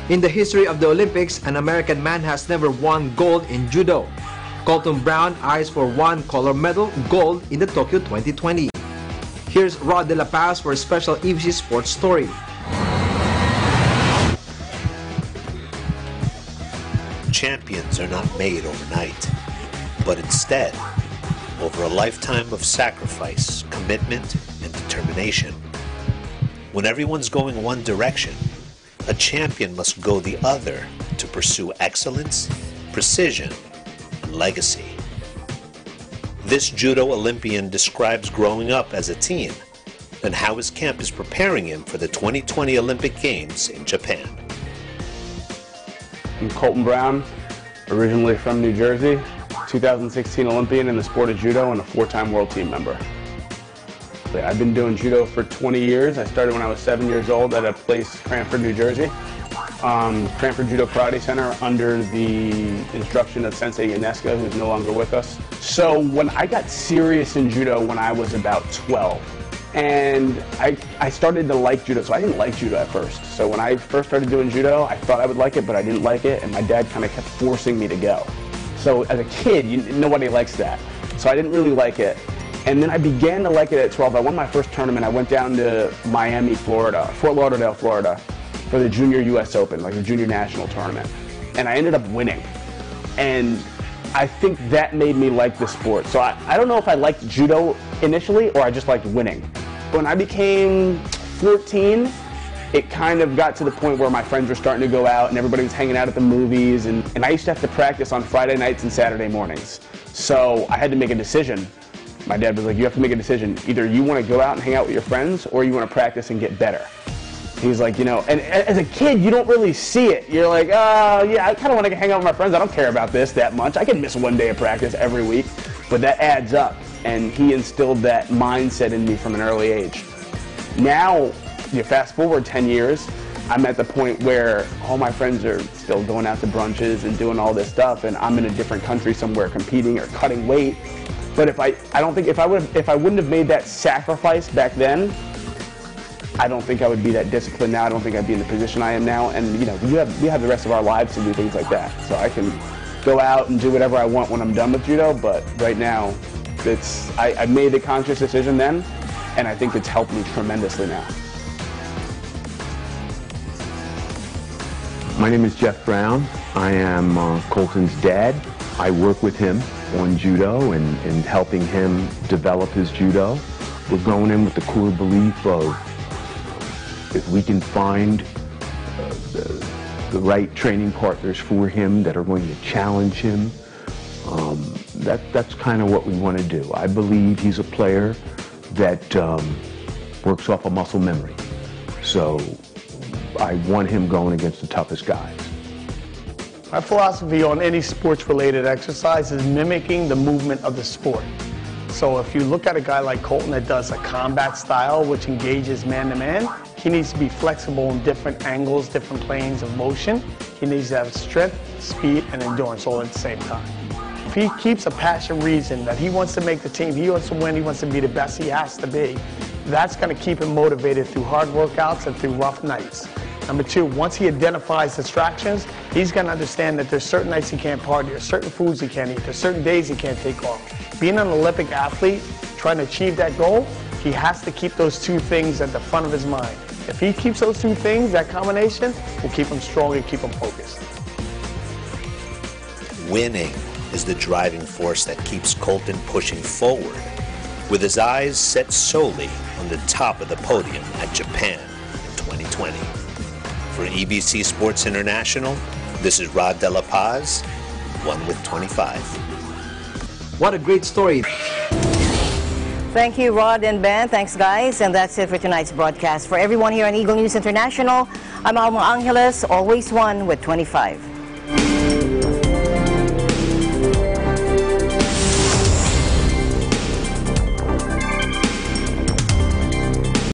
In the history of the Olympics, an American man has never won gold in judo. Colton Brown eyes for one color medal, gold, in the Tokyo 2020. Here's Rod De La Paz for a special EBC Sports story. Champions are not made overnight, but instead, over a lifetime of sacrifice, commitment, and determination. When everyone's going one direction, a champion must go the other to pursue excellence, precision, and legacy. This judo Olympian describes growing up as a teen and how his camp is preparing him for the 2020 Olympic Games in Japan. I'm Colton Brown, originally from New Jersey, 2016 Olympian in the sport of judo and a 4-time world team member. I've been doing judo for 20 years. I started when I was 7 years old at a place, Cranford, New Jersey. Cranford Judo Karate Center under the instruction of Sensei Ionesco, who's no longer with us. So when I got serious in judo when I was about 12, and I started to like judo, so I didn't like judo at first. So when I first started doing judo, I thought I would like it, but I didn't like it, and my dad kind of kept forcing me to go. So as a kid, nobody likes that. So I didn't really like it. And then I began to like it at 12. I won my first tournament. I went down to Miami, Florida, Fort Lauderdale, Florida, for the Junior US Open, like the Junior National Tournament. And I ended up winning. And I think that made me like the sport. So I don't know if I liked judo initially or I just liked winning. When I became 14, it kind of got to the point where my friends were starting to go out and everybody was hanging out at the movies. And I used to have to practice on Friday nights and Saturday mornings. So I had to make a decision. My dad was like, you have to make a decision. Either you want to go out and hang out with your friends or you want to practice and get better. He's like, you know, and as a kid, you don't really see it. You're like, oh, yeah, I kind of want to hang out with my friends. I don't care about this that much. I can miss one day of practice every week, but that adds up. And he instilled that mindset in me from an early age. Now, you fast forward 10 years, I'm at the point where all my friends are still going out to brunches and doing all this stuff, and I'm in a different country somewhere competing or cutting weight. But if I don't think if I wouldn't have made that sacrifice back then, I don't think I would be that disciplined now. I don't think I'd be in the position I am now. And you know, we have the rest of our lives to do things like that. So I can go out and do whatever I want when I'm done with judo. But right now, I made the conscious decision then, and I think it's helped me tremendously now. My name is Jeff Brown. I am Colton's dad. I work with him on judo and helping him develop his judo. We're going in with the core belief of if we can find the right training partners for him that are going to challenge him, that's kind of what we want to do. I believe he's a player that works off of muscle memory. So I want him going against the toughest guys. My philosophy on any sports-related exercise is mimicking the movement of the sport. So if you look at a guy like Colton that does a combat style, which engages man-to-man, he needs to be flexible in different angles, different planes of motion. He needs to have strength, speed, and endurance all at the same time. If he keeps a passion reason that he wants to make the team, he wants to win, he wants to be the best he has to be, that's going to keep him motivated through hard workouts and through rough nights. Number two, once he identifies distractions, he's going to understand that there's certain nights he can't party, there's certain foods he can't eat, there's certain days he can't take off. Being an Olympic athlete, trying to achieve that goal, he has to keep those two things at the front of his mind. If he keeps those two things, that combination will keep him strong and keep him focused. Winning is the driving force that keeps Colton pushing forward, with his eyes set solely on the top of the podium at Japan in 2020. For EBC Sports International, this is Rod De La Paz, 1 with 25. What a great story. Thank you, Rod and Ben. Thanks, guys. And that's it for tonight's broadcast. For everyone here on Eagle News International, I'm Alma Angeles, always 1 with 25.